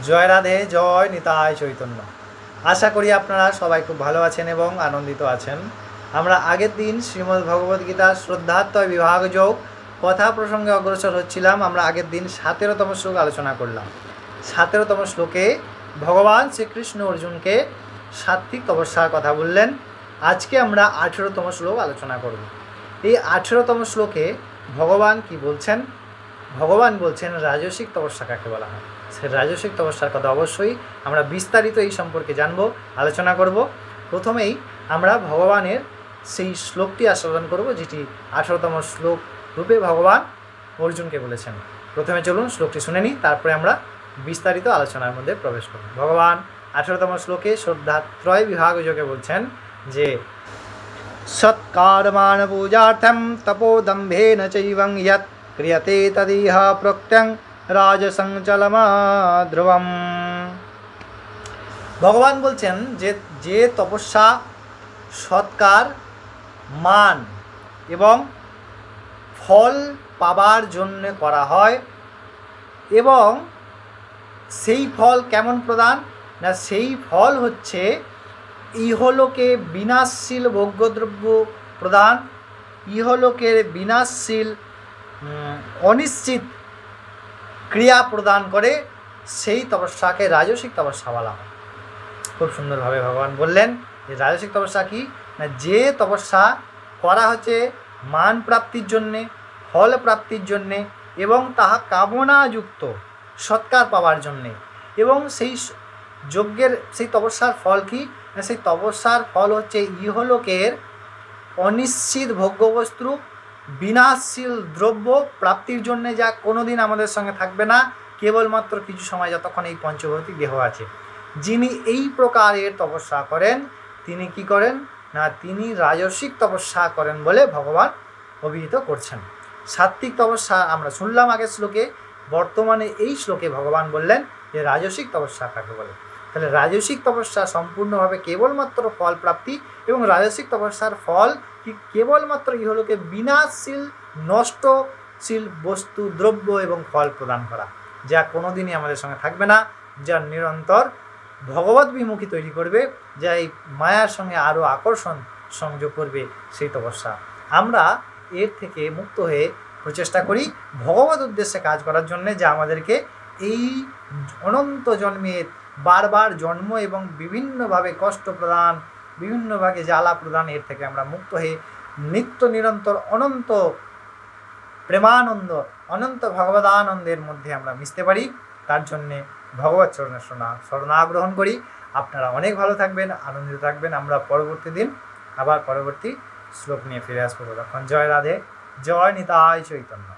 জয় রাধে, জয় নিতাই চৈতন্য। আশা করি আপনারা সবাই খুব ভালো আছেন এবং আনন্দিত আছেন। আমরা আগের দিন শ্রীমদ্ ভগবদ্গীতার শ্রদ্ধাত্ময় বিভাগ যোগ কথা প্রসঙ্গে অগ্রসর হচ্ছিলাম। আমরা আগের দিন 17তম শ্লোক আলোচনা করলাম। 17তম শ্লোকে ভগবান শ্রীকৃষ্ণ অর্জুনকে সাত্বিক তপস্যার কথা বললেন। আজকে আমরা 18তম শ্লোক আলোচনা করব। এই 18তম শ্লোকে ভগবান কি বলছেন? ভগবান বলছেন রাজসিক তপস্যা কাকে বলা হয়। সে রাজসিক তপস্যার কথা অবশ্যই আমরা বিস্তারিত এই সম্পর্কে জানব, আলোচনা করব। প্রথমেই আমরা ভগবানের সেই শ্লোকটি আস্বাদন করব, যেটি 18তম শ্লোক রূপে ভগবান অর্জুনকে বলেছেন। প্রথমে চলুন শ্লোকটি শুনে নিই, তারপরে আমরা বিস্তারিত আলোচনার মধ্যে প্রবেশ করব। ভগবান 18তম শ্লোকে শ্রদ্ধাত্রয় বিভাগ যোগে বলছেন যে সৎকারমান পূজার্থম তপোদম্ভেন চৈবং ইয়ৎ ক্রিয়তে তদিহ প্রত্যং রাজসংচলমা ধ্রুবম। ভগবান বলছেন যে তপস্যা সৎকার, মান এবং ফল পাবার জন্য করা হয়, এবং সেই ফল কেমন প্রদান না, সেই ফল হচ্ছে ইহলোকে বিনাশশীল ভোগ্যদ্রব্য প্রদান, ইহলোকের বিনাশশীল অনিশ্চিত ক্রিয়া প্রদান করে, সেই তপস্যাকে রাজসিক তপস্যা বলা হয়। খুব সুন্দরভাবে ভগবান বললেন যে রাজসিক তপস্যা কি না, যে তপস্যা করা হচ্ছে মান প্রাপ্তির জন্যে, ফল প্রাপ্তির জন্যে, এবং তাহা কামনাযুক্ত সৎকার পাওয়ার জন্যে। এবং সেই যজ্ঞের সেই তপস্যার ফল কি না, সেই তপস্যার ফল হচ্ছে ইহলোকের অনিশ্চিত ভোগ্যবস্তু, বিনাশশীল দ্রব্য প্রাপ্তির জন্যে, যা কোনো দিন আমাদের সঙ্গে থাকবে না, কেবলমাত্র কিছু সময় যতক্ষণ এই পঞ্চভৌতিক দেহ আছে। যিনি এই প্রকারের তপস্যা করেন তিনি কি করেন না, তিনি রাজসিক তপস্যা করেন বলে ভগবান অভিহিত করছেন। সাত্বিক তপস্যা আমরা শুনলাম আগের শ্লোকে, বর্তমানে এই শ্লোকে ভগবান বললেন যে রাজসিক তপস্যা কাকে বলে। তাহলে রাজসিক তপস্যা সম্পূর্ণভাবে কেবলমাত্র ফল প্রাপ্তি, এবং রাজসিক তপস্যার ফল কি কেবলমাত্র ইহলোকে বিনাশশীল নষ্টশীল বস্তু, দ্রব্য এবং ফল প্রদান করা, যা কোনো দিনই আমাদের সঙ্গে থাকবে না, যা নিরন্তর ভগবত বিমুখী তৈরি করবে, যা এই মায়ার সঙ্গে আরও আকর্ষণ সংযোগ করবে, সেই তপস্যা। আমরা এর থেকে মুক্ত হয়ে প্রচেষ্টা করি ভগবত উদ্দেশ্যে কাজ করার জন্যে, যা আমাদেরকে এই অনন্ত জন্মের বারবার জন্ম এবং বিভিন্নভাবে কষ্ট প্রদান, বিভিন্নভাবে জ্বালা প্রদান, এর থেকে আমরা মুক্ত হয়ে নিত্য নিরন্তর অনন্ত প্রেমানন্দ, অনন্ত ভগবদানন্দের মধ্যে আমরা মিশতে পারি। তার জন্যে ভগবত চরণের শরণাগ্রহণ করি। আপনারা অনেক ভালো থাকবেন, আনন্দিত থাকবেন। আমরা পরবর্তী দিন আবার পরবর্তী শ্লোক নিয়ে ফিরে আসবো। তখন জয় রাধে, জয় নিতাই চৈতন্য।